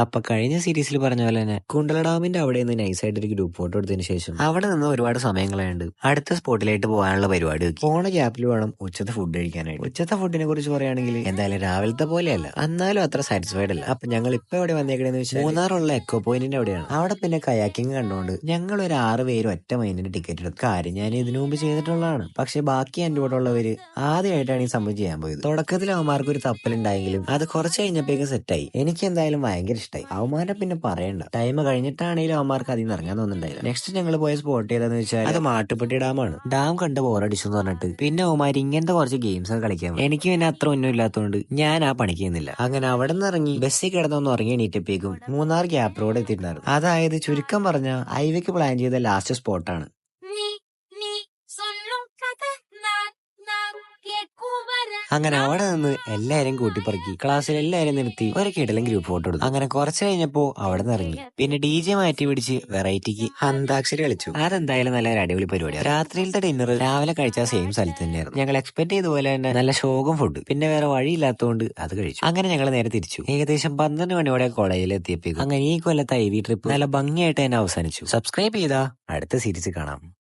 അപ്പൊ കഴിഞ്ഞ സീരീസിൽ പറഞ്ഞ പോലെ തന്നെ കുണ്ടള ഡാമിന്റെ അവിടെ നിന്ന് നൈസായിട്ട് ഒരു ഗ്രൂപ്പ് ഫോട്ടോ എടുത്തതിന് ശേഷം അവിടെ നിന്ന് ഒരുപാട് സമയം കളയാണ്ട് അടുത്ത സ്പോട്ടിലായിട്ട് പോകാനുള്ള പരിപാടി വെക്കി. പോണ ഗ്യാപ്പിൽ വേണം ഉച്ചത്തെ ഫുഡ് കഴിക്കാനായിട്ട്. ഉച്ചത്തെ ഫുഡിനെ കുറിച്ച് പറയുകയാണെങ്കിൽ എന്തായാലും രാവിലത്തെ പോലെയല്ല, എന്നാലും അത്ര സാറ്റിസ്ഫൈഡ് അല്ല. അപ്പൊ ഞങ്ങൾ ഇപ്പൊ എവിടെ വന്നേക്കണെന്ന് വെച്ചാൽ മൂന്നാറുള്ള എക്കോ പോയിന്റിന്റെ അവിടെയാണ്. അവിടെ പിന്നെ കയാക്കിങ് കണ്ടുകൊണ്ട് ഞങ്ങൾ ഒരു 6 പേര് ഒറ്റ മൈൻഡിന്റെ ടിക്കറ്റ് എടുത്തു. കാര്യം ഞാൻ ഇതിനു മുമ്പ് ചെയ്തിട്ടുള്ളതാണ്. പക്ഷെ ബാക്കി എന്റെ കൂടെ ഉള്ളവര് ആദ്യമായിട്ടാണ് ഈ സംഭവം ചെയ്യാൻ പോയത്. തുടക്കത്തിൽ അവന്മാർക്ക് ഒരു തപ്പലുണ്ടായെങ്കിലും അത് കുറച്ച് കഴിഞ്ഞപ്പോഴേക്കും സെറ്റായി. എനിക്ക് എന്തായാലും ഭയങ്കര ഇഷ്ടമായി. അവന്മാരെ പിന്നെ പറയണ്ട, ടൈം കഴിഞ്ഞിട്ടാണെങ്കിലും അവന്മാർക്ക് അതിൽ നിന്ന് ഇറങ്ങാൻ തോന്നുന്നുണ്ടായില്ല. നെക്സ്റ്റ് ഞങ്ങൾ പോയ സ്പോട്ട് ഏതാന്ന് വെച്ചാൽ അത് മാട്ടുപ്പെട്ടി ഡാമാണ്. ഡാം കണ്ട് ബോറടിച്ചു എന്ന് പറഞ്ഞിട്ട് പിന്നെ അവന്മാർ ഇങ്ങനത്തെ കുറച്ച് ഗെയിംസ് കളിക്കാൻ. എനിക്ക് പിന്നെ അത്ര ഒന്നും ഇല്ലാത്തതുകൊണ്ട് ഞാൻ ആ പണിക്ക് ചെയ്യുന്നില്ല. അങ്ങനെ അവിടെ നിന്ന് ഇറങ്ങി ബസ്സിൽ കിടന്നൊന്ന് ഉറങ്ങി എണീറ്റപ്പേക്കും മൂന്നാർ ഗ്യാപ്പ് റോഡ് എത്തിയിട്ടുണ്ടായിരുന്നു. അതായത് ചുരുക്കം പറഞ്ഞ ഹൈവേക്ക് പ്ലാൻ ചെയ്ത ലാസ്റ്റ് സ്പോട്ടാണ്. അങ്ങനെ അവിടെ നിന്ന് എല്ലാരും കൂട്ടിപ്പറക്കി ക്ലാസ്സിൽ എല്ലാരും നിർത്തി ഒരു കിടലും ഗ്രൂപ്പ് ഫോട്ടോ എടുത്തു. അങ്ങനെ കുറച്ച് കഴിഞ്ഞപ്പോ അവിടെ നിന്ന് ഇറങ്ങി. പിന്നെ DJ മാറ്റി പിടിച്ച് വെറൈറ്റിക്ക് അന്താക്ഷരി കളിച്ചു. അതെന്തായാലും നല്ല അടിപൊളി പരിപാടിയാണ്. രാത്രിയിലത്തെ ഡിന്നർ രാവിലെ കഴിച്ച സെയിം സ്ഥലത്ത് തന്നെയായിരുന്നു. ഞങ്ങൾ എക്സ്പെക്ട് ചെയ്ത പോലെ തന്നെ നല്ല ശോകം ഫുഡ്. പിന്നെ വേറെ വഴിയില്ലാത്തതുകൊണ്ട് അത് കഴിച്ചു. അങ്ങനെ ഞങ്ങൾ നേരെ തിരിച്ചു. ഏകദേശം 12 മണിയോടെ കോളേജിൽ എത്തിയപ്പോഴേക്കും അങ്ങനെ ഈ കൊല്ലത്തെ IV ട്രിപ്പ് നല്ല ഭംഗിയായിട്ട് തന്നെ അവസാനിച്ചു. സബ്സ്ക്രൈബ് ചെയ്താ അടുത്ത സീരീസ് കാണാം.